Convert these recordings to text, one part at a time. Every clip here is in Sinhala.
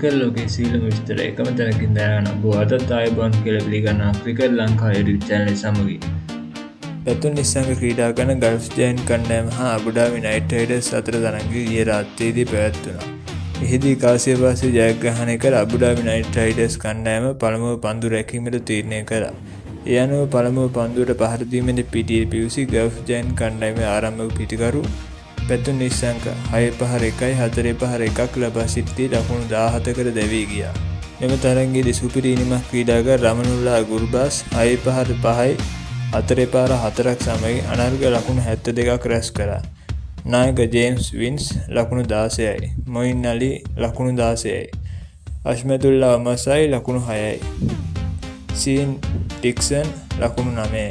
ක්‍රිකට් ලෝකයේ සීලම විස්තර එකම තැනකින් දැනගන්න ඔබ අදත් ආයුබෝවන් කියලා පිළිගන්නවා ක්‍රිකට් ලංකා YouTube channel සමගින්. පැතුම් නිශ්ශංක ක්‍රීඩා කරන ගල්ෆ් ජයන්ට් කණ්ඩායම හා අබුඩාබි නයිට් රයිඩර්ස් අතර තරඟය ඊයේ රාත්‍රියේදී පැවැත්වුණා. එහිදී කාසියාපාසි ජයග්‍රහණය කර අබුඩාබි නයිට් රයිඩර්ස් කණ්ඩායම පළමුව පන්දු රැකීමට තීරණය කළා. ඒ අනුව පළමුව පන්දුවට පහර දීමේදී පිටියේ පිවිසි ගල්ෆ් ජයන්ට් කණ්ඩායමේ ආරම්භක පිටිකරු පැතුම් නිශ්ශංක 6-5-1-4-5-1 ලබා සිටී ලකුණු 17කට දැවී ගියා. මෙම තරගයේදී සුපිරි ඉනිමක් ක්‍රීඩා කර රමනුල්ලා ගුර්බාස් 6-5-5 4-4 සමග අනර්ග ලකුණු 72ක් රැස් කළා. නායක ජේම්ස් වින්ස් ලකුණු 16යි. මොයින් අලි ලකුණු 16යි. අෂ්මතුල්ලා අමසයි ලකුණු 6යි. සීන් ඩික්සන් ලකුණු 9යි.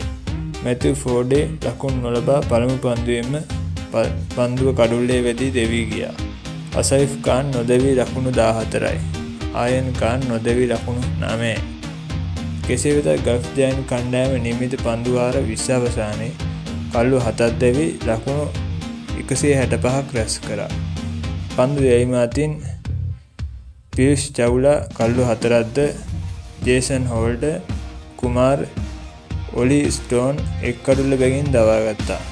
මැතිව් ෆෝඩේ ලකුණු නොලබා පළමු පන්දුවෙන්ම පන්දුව කඩුල්ලේ වැදී දෙවී ගියා. අසයිෆ් කාන් නොදෙවී ලකුණු 14යි. ආයන් කාන් නොදෙවී ලකුණු 9යි. කෙසේ වෙතත් ගල්ෆ් ජයන්ට් කණ්ඩායම නියමිත පන්දු වාර 20 අවසානයේ කල්ලු 7ක් දැවී ලකුණු 165ක් රැස් කරා. පන්දු යැවීම අතින් පියුෂ් චවුලා කල්ලු 4ක්ද, ජේසන් හෝල්ඩර්, කුමාර් ඔලි ස්ටෝන් එක් කඩුල්ල බැගින් දවා ගත්තා.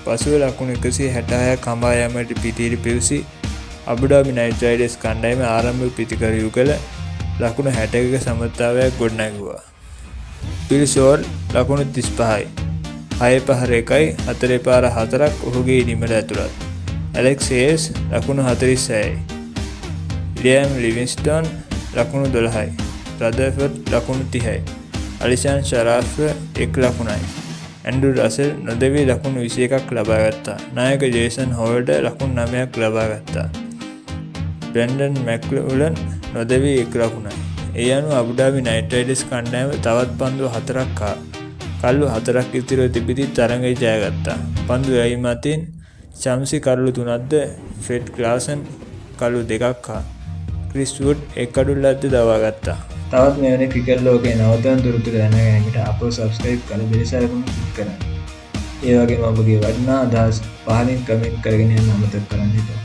පසුව ලකුණු 166ක් හඹා යාමට පිටියට පිවිසි අබුඩාබි නයිට් රයිඩර්ස් කණ්ඩායම ආරම්භක පිටිකරු යුගල ලකුණු 61ක සමතාවයක් ගොඩනැගුවා. පිල් ෂෝල් ලකුණු 35යි. 6-5-1 4-4ක් ඔහුගේ ඉනිමට ඇතුළත්. ඇලෙක්ස් හේස් ලකුණු 46යි. ලියම් ලිවින්ස්ටන් ලකුණු 12යි. රදර්ෆර්ඩ් ලකුණු 30යි. අලිෂාන් ෂරාෆ් 1 ලකුණයි. ඇන්ඩ්‍රු රසෙල් නොදෙවී ලකුණු 21ක් ලබා ගත්තා. නායක ජේසන් හෝල්ඩර් ලකුණු 9ක් ලබා ගත්තා. බ්‍රෙන්ඩන් මැක්ලුලන් නොදෙවී 1 ලකුණයි. ඒ අනුව අබුඩාබි නයිට් රයිඩර්ස් කණ්ඩායම තවත් පන්දු 4ක් හා කල්ලු 4ක් ඉතිරිව තිබිදී තරඟය ජයගත්තා. පන්දු යැවීම අතින් ශම්සි කල්ලු 3ක්ද, ෆ්‍රෙඩ් ක්ලාසන් කල්ලු 2ක් හා ක්‍රිස් වුඩ් 1 කඩුල්ලක්ද දවා ගත්තා. තවත් මෙවැනි ක්‍රිකට් ලෝකයේ නවතම තොරතුරු දැනගැනීමට අපව සබ්ස්ක්‍රයිබ් කර බෙල් අයිකන ක්ලික් කරන්න. ඒ වගේම ඔබගේ වටිනා අදහස් පහලින් කමෙන්ට් කරගෙන යන්න අමතක කරන්න එපා.